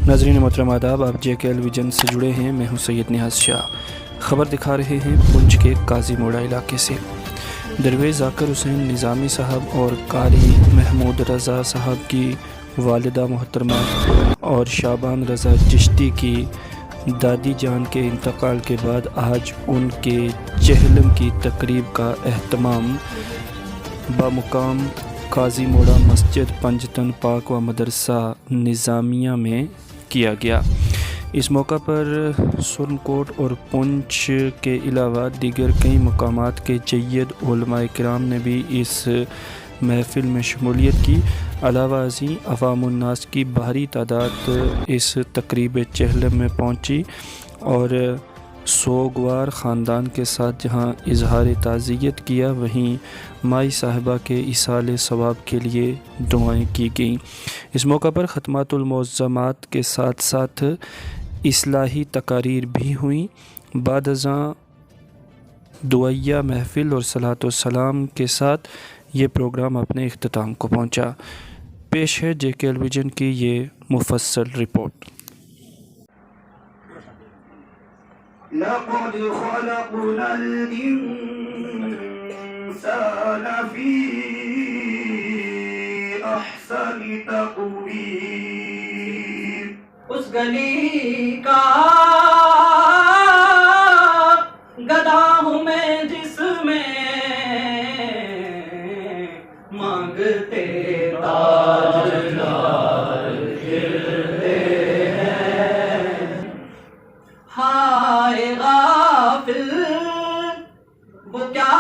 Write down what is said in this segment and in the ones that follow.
ناظرین محترم آداب، آپ جے کے ایل ویژن سے جڑے ہیں۔ میں ہوں سید نیاز شاہ۔ خبر دکھا رہے ہیں پنچ کے قاضی موڑا علاقے سے۔ درویش ذاکر حسین نظامی صاحب اور قاری محمود رضا صاحب کی والدہ محترمہ اور شعبان رضا چشتی کی دادی جان کے انتقال کے بعد آج ان کے چہلم کی تقریب کا اہتمام بمقام قاضی موڑا مسجد پنجتن پاک و مدرسہ نظامیہ میں کیا گیا۔ اس موقع پر سرنکوٹ اور پنچ کے علاوہ دیگر کئی مقامات کے جید علماء کرام نے بھی اس محفل میں شمولیت کی۔ علاوہ ازیں عوام الناس کی بھاری تعداد اس تقریب چہلم میں پہنچی اور سوگوار خاندان کے ساتھ جہاں اظہار تعزیت کیا، وہیں مائی صاحبہ کے ایصال ثواب کے لیے دعائیں کی گئیں۔ اس موقع پر ختمات المعظمات کے ساتھ ساتھ اصلاحی تقاریر بھی ہوئیں۔ بعد ازاں دعائیہ محفل اور صلاۃ و سلام کے ساتھ یہ پروگرام اپنے اختتام کو پہنچا۔ پیش ہے جے کے ایل ویژن کی یہ مفصل رپورٹ۔ لقد خلقنا الإنسان في أحسن تقويم۔ اس گلی کا گدا ہوں میں جس میں مانگتے تاجدار پھرتے ہیں۔ ہائے غافل وہ کیا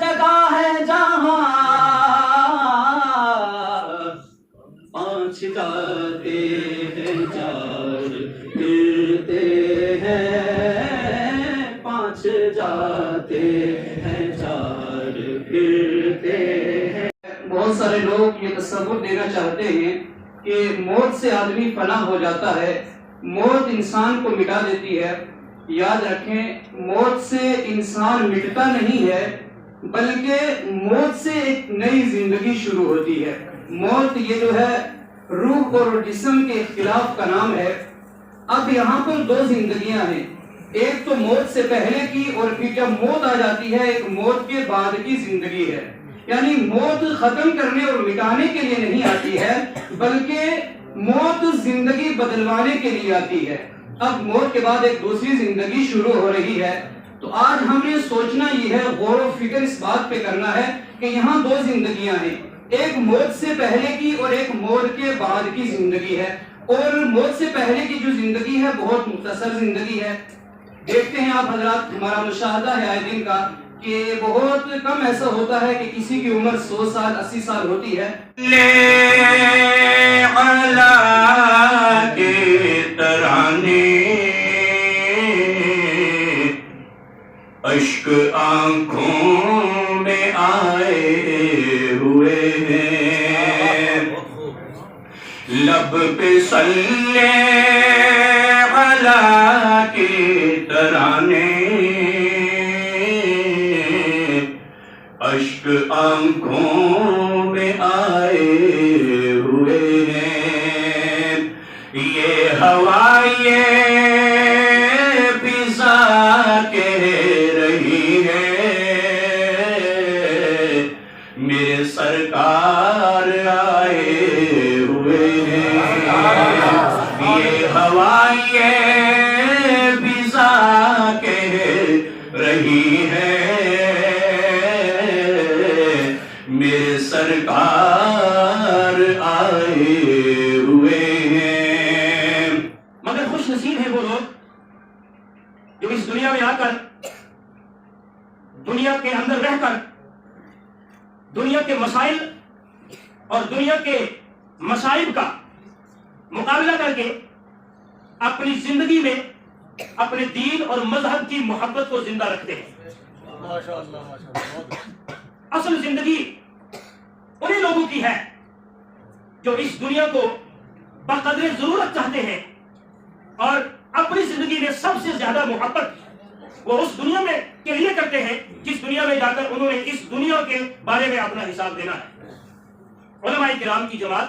جگہ ہے جہاں پانچ جاتے ہیں چار پھرتے ہیں، پانچ جاتے ہیں چار پھرتے ہیں۔ بہت سارے لوگ یہ تصور دینا چاہتے ہیں کہ موت سے آدمی فنا ہو جاتا ہے، موت انسان کو مٹا دیتی ہے۔ یاد رکھیں، موت سے انسان مٹتا نہیں ہے، بلکہ موت سے ایک نئی زندگی شروع ہوتی ہے۔ موت یہ جو ہے روح اور جسم کے اختلاف کا نام ہے۔ اب یہاں پر دو زندگیاں ہیں، ایک تو موت سے پہلے کی، اور پھر جب موت آ جاتی ہے ایک موت کے بعد کی زندگی ہے۔ یعنی موت ختم کرنے اور مٹانے کے لیے نہیں آتی ہے، بلکہ موت زندگی بدلوانے کے لیے آتی ہے۔ اب موت کے بعد ایک دوسری زندگی شروع ہو رہی ہے۔ تو آج ہم نے سوچنا یہ ہے، غور و فکر اس بات پہ کرنا ہے کہ یہاں دو زندگیاں ہیں، ایک موت سے پہلے کی اور ایک موت کے بعد کی زندگی ہے۔ اور موت سے پہلے کی جو زندگی ہے بہت مختصر زندگی ہے۔ دیکھتے ہیں آپ حضرات، ہمارا مشاہدہ ہے آئے دن کا کہ بہت کم ایسا ہوتا ہے کہ کسی کی عمر 100 سال 80 سال ہوتی ہے۔ کے ترانے اشک آنکھوں میں آئے ہوئے ہیں، لب پہ صلی علی کے ترانے اشک آنکھوں میں آئے ہوئے ہیں۔ یہ ہوا یہ فضا کہہ رہی ہے، میرے سرکار آئے ہوئے ہیں۔ یہ ہوا یہ فضا کہہ رہی ہے، میرے سرکار آئے ہوئے ہیں۔ مگر خوش نصیب ہیں وہ لوگ جو اس دنیا میں آ کر، دنیا کے اندر رہ کر، دنیا کے مسائل اور دنیا کے مصائب کا مقابلہ کر کے اپنی زندگی میں اپنے دین اور مذہب کی محبت کو زندہ رکھتے ہیں۔ اصل زندگی انہیں لوگوں کی ہے جو اس دنیا کو بقدر ضرورت چاہتے ہیں اور اپنی زندگی میں سب سے زیادہ محبت وہ اس دنیا میں کے لیے کرتے ہیں جس دنیا میں جا کر انہوں نے اس دنیا کے بارے میں اپنا حساب دینا ہے۔ علماء کرام کی جماعت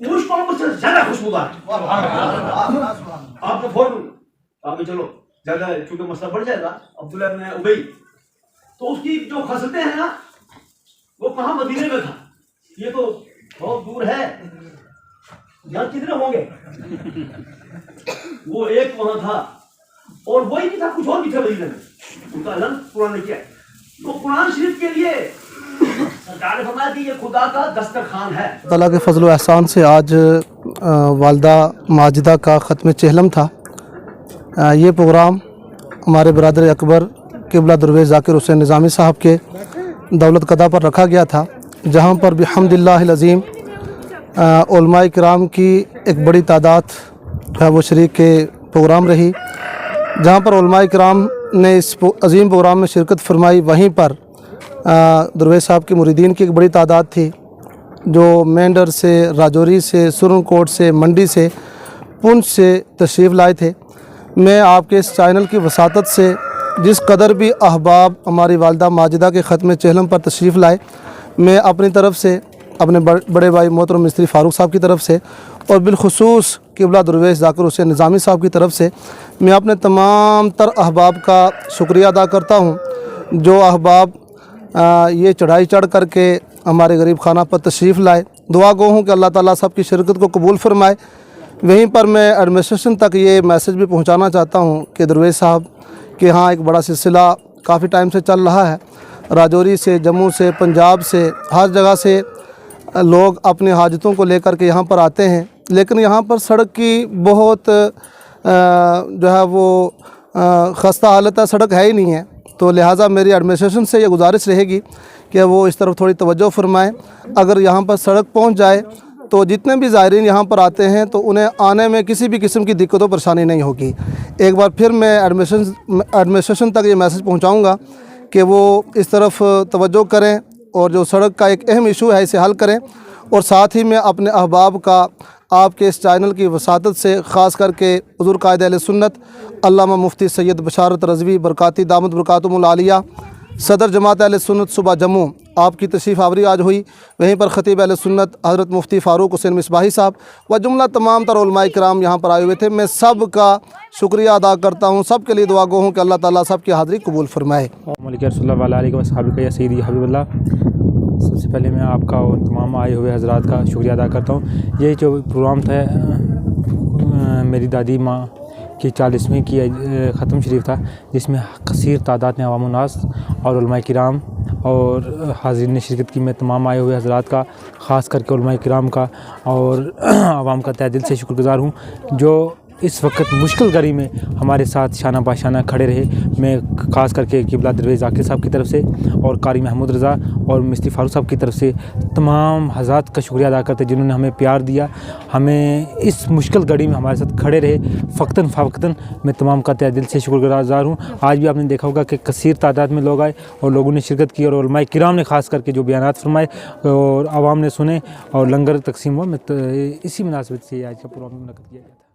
مشک محمد سے زیادہ خوشبودار آپ کو فوراً آپ چلو زیادہ چونکہ مسئلہ بڑھ جائے گا عبداللہ ابن ابی تو اس کی جو خصلتیں ہیں نا وہ کہاں مدینے میں تھا یہ تو بہت دور ہے یہاں کتنے ہوں گے وہ ایک وہاں تھا اور وہی بھی تھا کچھ اور بھی تھا مدینے میں ان کا اعلان قرآن نے کیا تو قرآن شریف کے لیے سرکار نے فرمایا کہ یہ خدا کا دسترخوان ہے اللہ کے فضل و احسان سے آج والدہ ماجدہ کا ختم چہلم تھا یہ پروگرام ہمارے برادر اکبر قبلہ درویش ذاکر حسین نظامی صاحب کے دولت قدہ پر رکھا گیا تھا جہاں پر بحمد اللہ العظیم علماء کرام کی ایک بڑی تعداد ہے وہ شریک کے پروگرام رہی جہاں پر علماء کرام نے اس عظیم پروگرام میں شرکت فرمائی وہیں پر درویش صاحب کے مریدین کی ایک بڑی تعداد تھی جو مینڈر سے راجوری سے سرن کوٹ سے منڈی سے پنچ سے تشریف لائے تھے میں آپ کے اس چینل کی وساطت سے جس قدر بھی احباب ہماری والدہ ماجدہ کے ختم چہلم پر تشریف لائے میں اپنی طرف سے اپنے بڑے بھائی محترم مستری فاروق صاحب کی طرف سے اور بالخصوص قبلہ درویش ذاکر حسین نظامی صاحب کی طرف سے میں اپنے تمام تر احباب کا شکریہ ادا کرتا ہوں جو احباب یہ چڑھائی چڑھ کر کے ہمارے غریب خانہ پر تشریف لائے دعا گو ہوں کہ اللہ تعالیٰ سب کی شرکت کو قبول فرمائے وہیں پر میں ایڈمنسٹریشن تک یہ میسج بھی پہنچانا چاہتا ہوں کہ درویش صاحب کے ہاں ایک بڑا سلسلہ کافی ٹائم سے چل رہا ہے راجوری سے جموں سے پنجاب سے ہر جگہ سے لوگ اپنی حاجتوں کو لے کر کے یہاں پر آتے ہیں لیکن یہاں پر سڑک کی بہت جو ہے وہ خستہ حالت ہے سڑک ہے ہی نہیں ہے تو لہٰذا میری ایڈمنسٹریشن سے یہ گزارش رہے گی کہ وہ اس طرف تھوڑی توجہ فرمائیں اگر یہاں پر سڑک پہنچ جائے تو جتنے بھی زائرین یہاں پر آتے ہیں تو انہیں آنے میں کسی بھی قسم کی دقت و پریشانی نہیں ہوگی ایک بار پھر میں ایڈمنسٹریشن تک یہ میسج پہنچاؤں گا کہ وہ اس طرف توجہ کریں اور جو سڑک کا ایک اہم ایشو ہے اسے حل کریں اور ساتھ ہی میں اپنے احباب کا آپ کے اس چینل کی وساطت سے خاص کر کے حضور قائد اہل سنت علامہ مفتی سید بشارت رضوی برکاتی دامت برکاتہم العالیہ صدر جماعت اہل سنت صوبہ جموں آپ کی تشریف آوری آج ہوئی وہیں پر خطیب اہل سنت حضرت مفتی فاروق حسین مصباحی صاحب و جملہ تمام تر علماء کرام یہاں پر آئے ہوئے تھے میں سب کا شکریہ ادا کرتا ہوں سب کے لیے دعا گو ہوں کہ اللہ تعالیٰ سب کی حاضری قبول فرمائے صلی اللہ علیہ وسلم یا سیدی حبیب اللہ سب سے پہلے میں آپ کا اور تمام آئے ہوئے حضرات کا شکریہ ادا کرتا ہوں یہ جو پروگرام تھا میری دادی ماں کی 40ویں کی ختم شریف تھا جس میں کثیر تعداد میں عوام الناس اور علماء کرام اور حاضرین نے شرکت کی میں تمام آئے ہوئے حضرات کا خاص کر کے علماء کرام کا اور عوام کا تہہ دل سے شکر گزار ہوں جو اس وقت مشکل گھڑی میں ہمارے ساتھ شانہ باشانہ کھڑے رہے میں خاص کر کے قبلہ درویش ذاکر صاحب کی طرف سے اور قاری محمود رضا اور مستری فاروق صاحب کی طرف سے تمام حضرات کا شکریہ ادا کرتے جنہوں نے ہمیں پیار دیا ہمیں اس مشکل گھڑی میں ہمارے ساتھ کھڑے رہے فقتاً فوقتاً میں تمام کا تہہ دل سے شکر گزار ہوں آج بھی آپ نے دیکھا ہوگا کہ کثیر تعداد میں لوگ آئے اور لوگوں نے شرکت کی اور علماء کرام نے خاص کر کے جو بیانات فرمائے اور عوام نے سنے اور لنگر تقسیم ہوا میں اسی مناسبت سے آج کا پروگرام منعقد کیا گیا تھا